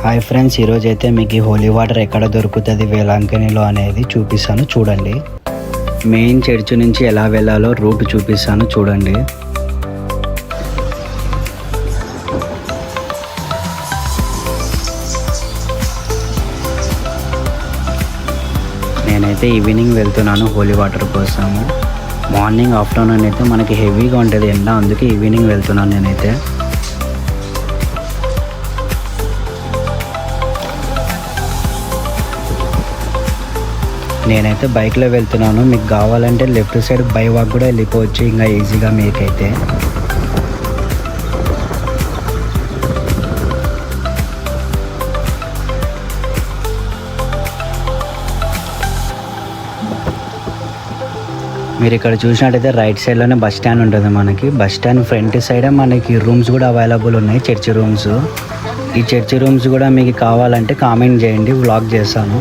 Hi friends, ఈరోజు అయితే మీకు హోలీ వాటర్ ఎక్కడ దొరుకుతుంది వేలాంకనిలో అనేది చూపిస్తాను చూడండి. మెయిన్ చర్చ్ నుంచి ఎలా వెళ్ళాలో రూట్ చూపిస్తాను చూడండి. నేనైతే ఈవినింగ్ వెళ్తున్నాను హోలీ వాటర్ కోసము. మార్నింగ్ ఆఫ్టర్నూన్ అయితే మనకి హెవీగా ఉంటుంది ఎండ, అందుకే ఈవినింగ్ వెళ్తున్నాను నేనైతే. నేనైతే బైక్లో వెళ్తున్నాను. మీకు కావాలంటే లెఫ్ట్ సైడ్ బై వాక్ కూడా వెళ్ళిపోవచ్చు ఇంకా ఈజీగా మీకైతే. మీరు ఇక్కడ చూసినట్టయితే రైట్ సైడ్లోనే బస్ స్టాండ్ ఉంటుంది. మనకి బస్ స్టాండ్ ఫ్రంట్ సైడే మనకి రూమ్స్ కూడా అవైలబుల్ ఉన్నాయి, చర్చి రూమ్స్. ఈ చర్చి రూమ్స్ కూడా మీకు కావాలంటే కామెంట్ చేయండి, వ్లాగ్ చేస్తాను.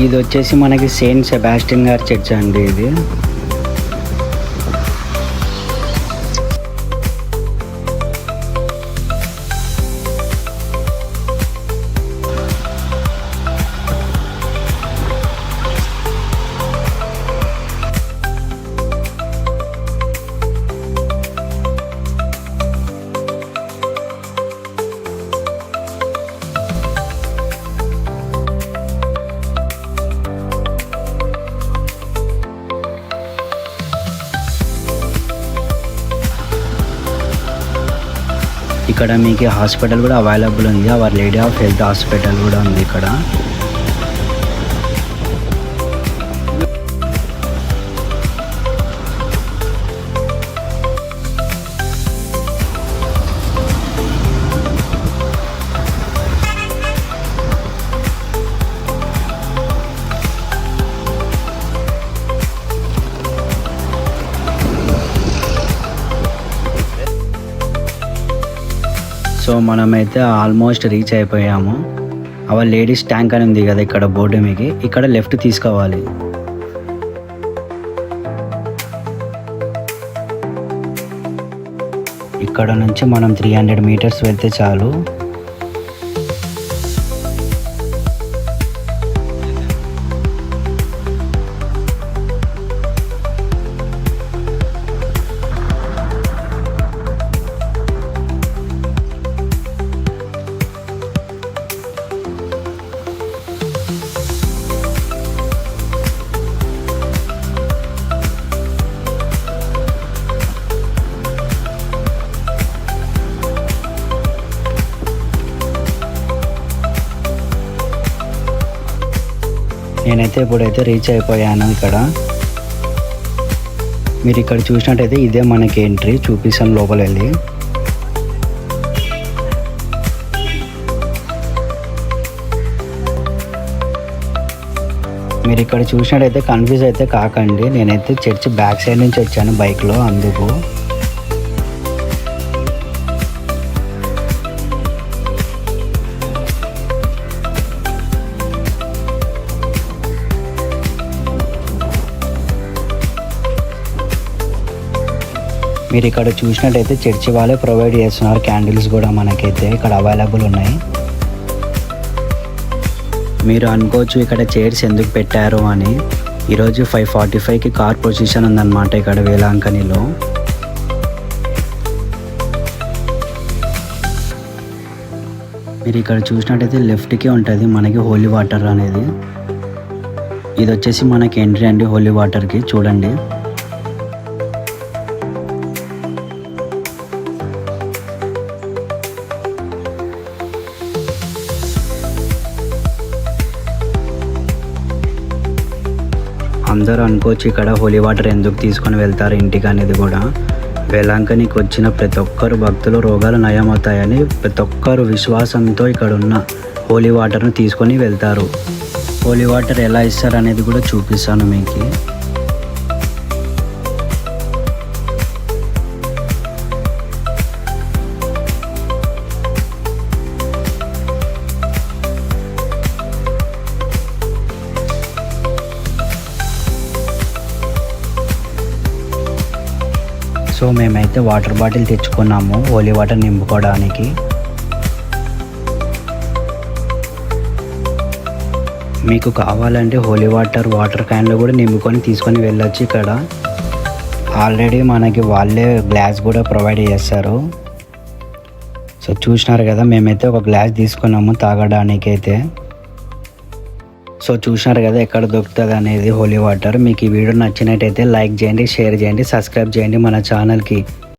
ఇది వచ్చేసి మనకి సెయింట్ సెబాస్టియన్ గారి చర్చ్ అండి. ఇది ఇక్కడ మీకు హాస్పిటల్ కూడా అవైలబుల్ ఉంది. Our lady of health hospital కూడా ఉంది ఇక్కడ. సో మనమైతే ఆల్మోస్ట్ రీచ్ అయిపోయాము. అవర్ లేడీస్ ట్యాంక్ అని ఉంది కదా ఇక్కడ బోర్డు మీకు, ఇక్కడ లెఫ్ట్ తీసుకోవాలి. ఇక్కడ నుంచి మనం 300 మీటర్స్ వెళ్తే చాలు. నేనైతే ఇప్పుడైతే రీచ్ అయిపోయాను. ఇక్కడ మీరు ఇక్కడ చూసినట్టయితే ఇదే మనకి ఎంట్రీ, చూపిస్తాను లోపల వెళ్ళి. మీరు ఇక్కడ చూసినట్టయితే కన్ఫ్యూజ్ అయితే కాకండి, నేనైతే చర్చ్ బ్యాక్ సైడ్ నుంచి వచ్చాను బైక్లో, అందుకు. మీరు ఇక్కడ చూసినట్టయితే చర్చి వాళ్ళే ప్రొవైడ్ చేస్తున్నారు క్యాండిల్స్ కూడా మనకైతే ఇక్కడ అవైలబుల్ ఉన్నాయి. మీరు అనుకోవచ్చు ఇక్కడ చైర్స్ ఎందుకు పెట్టారు అని. ఈరోజు 5:45కి కార్ పొజిషన్ ఉందన్నమాట ఇక్కడ వేలాంకనిలో. మీరు ఇక్కడ చూసినట్టయితే లెఫ్ట్కి ఉంటుంది మనకి హోలీ వాటర్ అనేది. ఇది వచ్చేసి మనకి ఎంట్రీ అండి హోలీ వాటర్కి, చూడండి. అందరూ అనుకోవచ్చు ఇక్కడ హోలీ వాటర్ ఎందుకు తీసుకొని వెళ్తారు ఇంటికి అనేది కూడా. వేలాంకనికి వచ్చిన ప్రతి ఒక్కరు భక్తులు రోగాలు నయమవుతాయని ప్రతి ఒక్కరు విశ్వాసంతో ఇక్కడ ఉన్న హోలీ వాటర్ను తీసుకొని వెళ్తారు. హోలీ వాటర్ ఎలా ఇస్తారు అనేది కూడా చూపిస్తాను మీకు. సో మేమైతే వాటర్ బాటిల్ తెచ్చుకున్నాము హోలీ వాటర్ నింపుకోవడానికి. మీకు కావాలంటే హోలీ వాటర్ క్యాన్లో కూడా నింపుకొని తీసుకొని వెళ్ళొచ్చు. ఇక్కడ ఆల్రెడీ మనకి వాళ్ళే గ్లాస్ కూడా ప్రొవైడ్ చేస్తారు. సో చూసినారు కదా, మేమైతే ఒక గ్లాస్ తీసుకున్నాము తాగడానికి అయితే. సో చూసినారు కదా ఎక్కడ దొరుకుతుంది అనేది హోలీ వాటర్. మీకు ఈ వీడియో నచ్చినట్టయితే లైక్ చేయండి, షేర్ చేయండి, సబ్స్క్రైబ్ చేయండి మన ఛానల్కి.